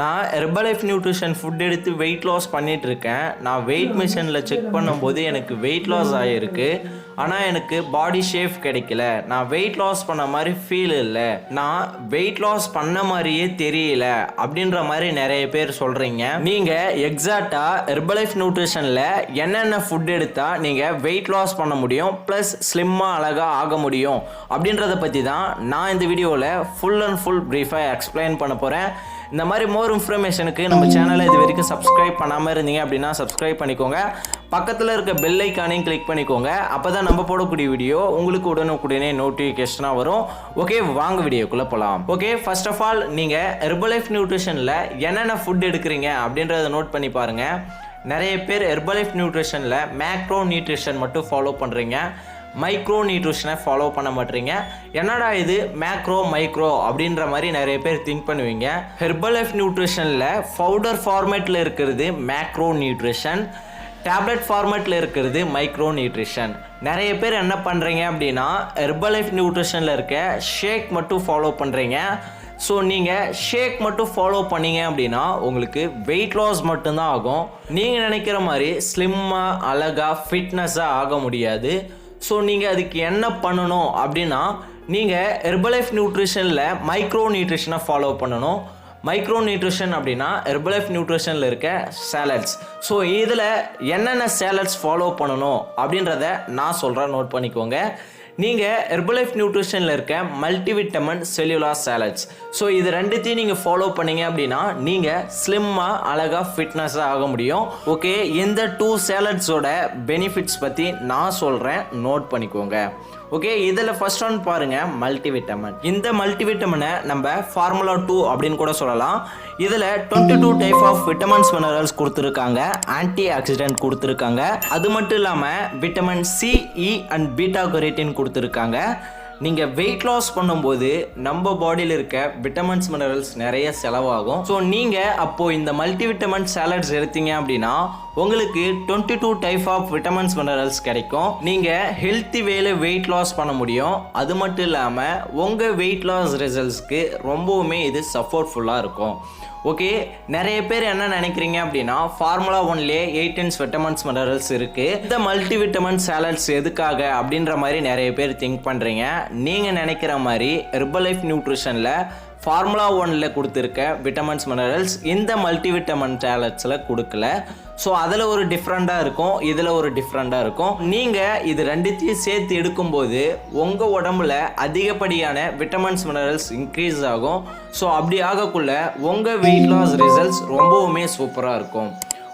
நான் Herbalife nutrition food எடுத்து weight loss பண்ணிகிட்ருக்கேன். நான் வெயிட் மிஷினில் செக் பண்ணும்போது எனக்கு வெயிட் லாஸ் ஆகிருக்கு. ஆனால் எனக்கு பாடி ஷேப் கிடைக்கல. நான் வெயிட் லாஸ் பண்ண மாதிரி ஃபீல் இல்லை. நான் வெயிட் லாஸ் பண்ண மாதிரியே தெரியல அப்படின்ற மாதிரி நிறைய பேர் சொல்கிறீங்க. நீங்கள் எக்ஸாக்டாக ஹெர்பலைஃப் நியூட்ரிஷனில் என்னென்ன ஃபுட் எடுத்தால் நீங்கள் வெயிட் லாஸ் பண்ண முடியும் ப்ளஸ் ஸ்லிம்மாக அழகாக ஆக முடியும் அப்படின்றத பற்றி தான் நான் இந்த வீடியோவில் ஃபுல் அண்ட் ஃபுல் ப்ரீஃபாக எக்ஸ்பிளைன் பண்ண போகிறேன். இந்த மாதிரி மோர் இன்ஃபர்மேஷனுக்கு நம்ம சேனலை இது வரைக்கும் சப்ஸ்கிரைப் பண்ணாமல் இருந்தீங்க அப்படின்னா சப்ஸ்கிரைப் பண்ணிக்கோங்க. பக்கத்தில் இருக்க பெல் ஐக்கானையும் கிளிக் பண்ணிக்கோங்க. அப்போ தான் நம்ம போடக்கூடிய வீடியோ உங்களுக்கு உடனுக்குடனே நோட்டிஃபிகேஷனாக வரும். ஓகே, வாங்க வீடியோக்குள்ளே போகலாம். ஓகே, ஃபர்ஸ்ட் ஆஃப் ஆல் நீங்கள் ஹெர்பலைஃப் நியூட்ரிஷனில் என்னென்ன ஃபுட் எடுக்கிறீங்க அப்படின்றத நோட் பண்ணி பாருங்கள். நிறைய பேர் ஹெர்பலைஃப் நியூட்ரிஷனில் மேக்ரோ நியூட்ரிஷன் மட்டும் ஃபாலோ பண்ணுறீங்க, மைக்ரோ நியூட்ரிஷனை ஃபாலோ பண்ண மாட்டீங்க. என்னடா இது மேக்ரோ மைக்ரோ அப்படின்ற மாதிரி நிறைய பேர் திங்க் பண்ணுவீங்க. ஹெர்பலைஃப் நியூட்ரிஷனில் பவுடர் ஃபார்மேட்டில் இருக்கிறது மேக்ரோ நியூட்ரிஷன், டேப்லெட் ஃபார்மேட்டில் இருக்கிறது மைக்ரோ நியூட்ரிஷன். நிறைய பேர் என்ன பண்ணுறீங்க அப்படின்னா ஹெர்பலைஃப் நியூட்ரிஷனில் இருக்க ஷேக் மட்டும் ஃபாலோ பண்ணுறீங்க. ஸோ நீங்கள் ஷேக் மட்டும் ஃபாலோ பண்ணீங்க அப்படின்னா உங்களுக்கு வெயிட் லாஸ் மட்டும்தான் ஆகும். நீங்கள் நினைக்கிற மாதிரி ஸ்லிம்மாக அழகாக ஃபிட்னஸாக ஆக முடியாது. ஸோ நீங்கள் அதுக்கு என்ன பண்ணணும் அப்படின்னா நீங்கள் ஹெர்பலைஃப் நியூட்ரிஷனில் மைக்ரோ நியூட்ரிஷனை ஃபாலோ பண்ணணும். மைக்ரோ நியூட்ரிஷன் அப்படின்னா ஹெர்பலைஃப் நியூட்ரிஷனில் இருக்க சேலட்ஸ். ஸோ இதில் என்னென்ன சேலட்ஸ் ஃபாலோ பண்ணணும் அப்படின்றத நான் சொல்கிறேன், நோட் பண்ணிக்கோங்க. நீங்கள் ஹெர்பலைஃப் நியூட்ரிஷனில் இருக்க மல்டிவிட்டமின் செல்லுலார் சேலட்ஸ். ஸோ இது ரெண்டுத்தையும் நீங்கள் ஃபாலோ பண்ணீங்க அப்படின்னா நீங்கள் ஸ்லிம்மாக அழகாக ஃபிட்னஸாக ஆக முடியும். ஓகே, இந்த 2 சேலட்ஸோட பெனிஃபிட்ஸ் பற்றி நான் சொல்கிறேன், நோட் பண்ணிக்கோங்க. ஓகே, இதில் ஃபர்ஸ்ட் ஒன் பாருங்கள், மல்டிவிட்டமின். இந்த மல்டிவிட்டமினை நம்ம ஃபார்முலா 2 அப்படின்னு கூட சொல்லலாம். இதில் 22 டைப் ஆஃப் விட்டமின்ஸ் மினரல்ஸ் கொடுத்துருக்காங்க, ஆன்டி ஆக்சிடென்ட் கொடுத்துருக்காங்க. அது மட்டும் இல்லாமல் vitamin C, E and beta carotene கொடுத்துருக்காங்க. நீங்கள் வெயிட் லாஸ் பண்ணும்போது நம்ம பாடியில் இருக்க விட்டமின்ஸ் மினரல்ஸ் நிறைய செலவாகும். ஸோ நீங்கள் அப்போது இந்த மல்டிவிட்டமின் சாலட்ஸ் எடுத்தீங்க அப்படின்னா உங்களுக்கு 22 டைப் ஆஃப் விட்டமின்ஸ் மினரல்ஸ் கிடைக்கும். நீங்கள் ஹெல்த்தி வேல வெயிட் லாஸ் பண்ண முடியும். அது மட்டும் இல்லாமல் உங்கள் வெயிட் லாஸ் ரிசல்ட்ஸ்க்கு ரொம்பவுமே இது சப்போர்ட்ஃபுல்லாக இருக்கும். ஓகே, நிறைய பேர் என்ன நினைக்கிறீங்க அப்படின்னா ஃபார்முலா 1லே 18 விட்டமின்ஸ் மினரல்ஸ் இருக்குது. இந்த மல்டிவிட்டமின் சாலட்ஸ் எதுக்காக அப்படின்ற மாதிரி நிறைய பேர் திங்க் பண்ணுறீங்க. நீங்கள் நினைக்கிற மாதிரி ஹெர்பலைஃப் நியூட்ரிஷனில் ஃபார்முலா 1ல் கொடுத்துருக்க விட்டமின்ஸ் மினரல்ஸ் இந்த மல்டிவிட்டமின் சாலட்ஸில் கொடுக்கல. ஸோ அதில் ஒரு டிஃப்ரெண்ட்டாக இருக்கும், இதில் ஒரு டிஃப்ரெண்ட்டாக இருக்கும். நீங்கள் இது ரெண்டுத்தையும் சேர்த்து எடுக்கும்போது உங்கள் உடம்புல அதிகப்படியான விட்டமின்ஸ் மினரல்ஸ் இன்க்ரீஸ் ஆகும். ஸோ அப்படி ஆகக்குள்ள உங்கள் வெயிட் லாஸ் ரிசல்ட்ஸ் ரொம்பவுமே சூப்பராக இருக்கும்.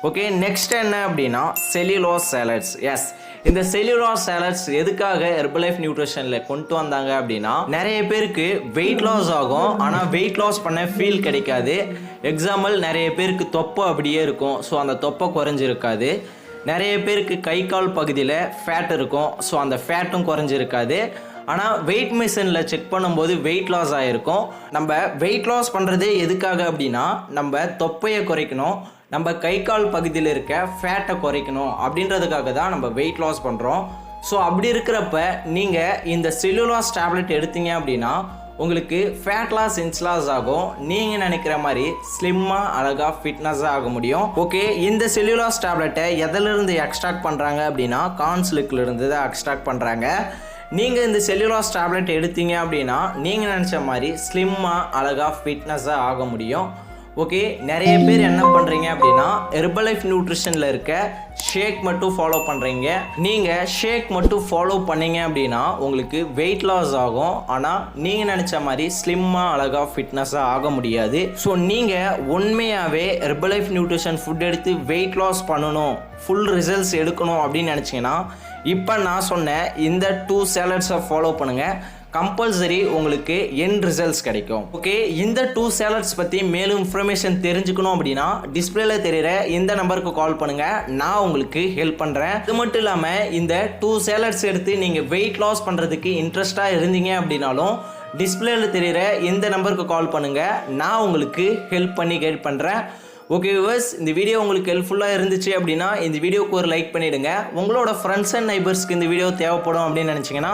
ஓகே, நெக்ஸ்ட் என்ன அப்படின்னா செல்லுலோஸ் சாலட்ஸ். எஸ், இந்த செல்லுலார் சாலட்ஸ் எதுக்காக ஹெர்பலைஃப் நியூட்ரிஷனில் கொண்டு வந்தாங்க அப்படின்னா நிறைய பேருக்கு வெயிட் லாஸ் ஆகும், ஆனால் வெயிட் லாஸ் பண்ண ஃபீல் கிடைக்காது. எக்ஸாம்பிள், நிறைய பேருக்கு தொப்பை அப்படியே இருக்கும், ஸோ அந்த தொப்பை குறைஞ்சிருக்காது. நிறைய பேருக்கு கை கால் பகுதியில் ஃபேட் இருக்கும், ஸோ அந்த ஃபேட்டும் குறைஞ்சிருக்காது. ஆனால் வெயிட் மிஷினில் செக் பண்ணும்போது வெயிட் லாஸ் ஆகிருக்கும். நம்ம வெயிட் லாஸ் பண்ணுறதே எதுக்காக அப்படின்னா நம்ம தொப்பையை குறைக்கணும், நம்ம கை கால் பகுதியில் இருக்க ஃபேட்டை குறைக்கணும் அப்படின்றதுக்காக தான் நம்ம வெயிட் லாஸ் பண்ணுறோம். ஸோ அப்படி இருக்கிறப்ப நீங்கள் இந்த செல்லுலாஸ் டேப்லெட் எடுத்தீங்க அப்படின்னா உங்களுக்கு ஃபேட் லாஸ் இன்ஸ்லாஸ் ஆகும். நீங்கள் நினைக்கிற மாதிரி ஸ்லிம்மாக அழகாக ஃபிட்னஸாக ஆக முடியும். ஓகே, இந்த செல்லுலாஸ் டேப்லெட்டை எதிலிருந்து எக்ஸ்ட்ராக்ட் பண்ணுறாங்க அப்படின்னா கார்ன்ஸ்லிக்கிலிருந்து தான் எக்ஸ்ட்ராக்ட் பண்ணுறாங்க. நீங்கள் இந்த செல்லுலாஸ் டேப்லெட் எடுத்தீங்க அப்படின்னா நீங்கள் நினச்ச மாதிரி ஸ்லிம்மாக அழகாக ஃபிட்னஸாக ஆக முடியும். ஓகே, நிறைய பேர் என்ன பண்ணுறீங்க அப்படின்னா ஹெர்பலைஃப் நியூட்ரிஷனில் இருக்க ஷேக் மட்டும் ஃபாலோ பண்ணுறீங்க. நீங்கள் ஷேக் மட்டும் ஃபாலோ பண்ணீங்க அப்படின்னா உங்களுக்கு வெயிட் லாஸ் ஆகும், ஆனால் நீங்கள் நினச்ச மாதிரி ஸ்லிம்மாக அழகாக ஃபிட்னஸாக ஆக முடியாது. ஸோ நீங்கள் உண்மையாகவே ஹெர்பலைஃப் நியூட்ரிஷன் ஃபுட் எடுத்து வெயிட் லாஸ் பண்ணணும், ஃபுல் ரிசல்ட்ஸ் எடுக்கணும் அப்படின்னு நினச்சிங்கன்னா இப்போ நான் சொன்ன இந்த 2 சேலட்ஸை ஃபாலோ பண்ணுங்கள். கம்பல்சரி உங்களுக்கு எண்ட் ரிசல்ட்ஸ் கிடைக்கும். ஓகே, இந்த 2 சேலட்ஸ் பற்றி மேலும் இன்ஃபர்மேஷன் தெரிஞ்சுக்கணும் அப்படின்னா டிஸ்பிளேல தெரிகிற இந்த நம்பருக்கு கால் பண்ணுங்கள், நான் உங்களுக்கு ஹெல்ப் பண்ணுறேன். இது மட்டும் இல்லாமல் இந்த 2 சேலட்ஸ் எடுத்து நீங்கள் வெயிட் லாஸ் பண்ணுறதுக்கு இன்ட்ரெஸ்டாக இருந்தீங்க அப்படின்னாலும் டிஸ்பிளேல தெரிகிற இந்த நம்பருக்கு கால் பண்ணுங்கள், நான் உங்களுக்கு ஹெல்ப் பண்ணி கைட் பண்ணுறேன். ஓகே வியூவர்ஸ், இந்த வீடியோ உங்களுக்கு ஹெல்ப்ஃபுல்லாக இருந்துச்சு அப்படின்னா இந்த வீடியோக்கு ஒரு லைக் பண்ணிவிடுங்க. உங்களோட ஃப்ரெண்ட்ஸ் அண்ட் நைபர்ஸ்க்கு இந்த வீடியோ தேவைப்படும் அப்படின்னு நினச்சிங்கன்னா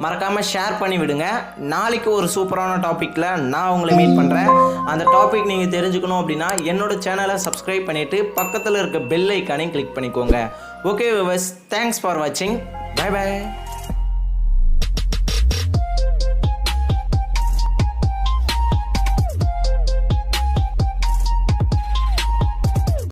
மறக்காமல் ஷேர் பண்ணி விடுங்க. நாளைக்கு ஒரு சூப்பரான டாப்பிக்கில் நான் உங்களை மீட் பண்ணுறேன். அந்த டாபிக் நீங்கள் தெரிஞ்சுக்கணும் அப்படின்னா என்னோட சேனலை சப்ஸ்கிரைப் பண்ணிவிட்டு பக்கத்தில் இருக்க பெல் ஐக்கானையும் கிளிக் பண்ணிக்கோங்க. ஓகே வியூவர்ஸ், தேங்க்ஸ் ஃபார் வாட்சிங். Bye by.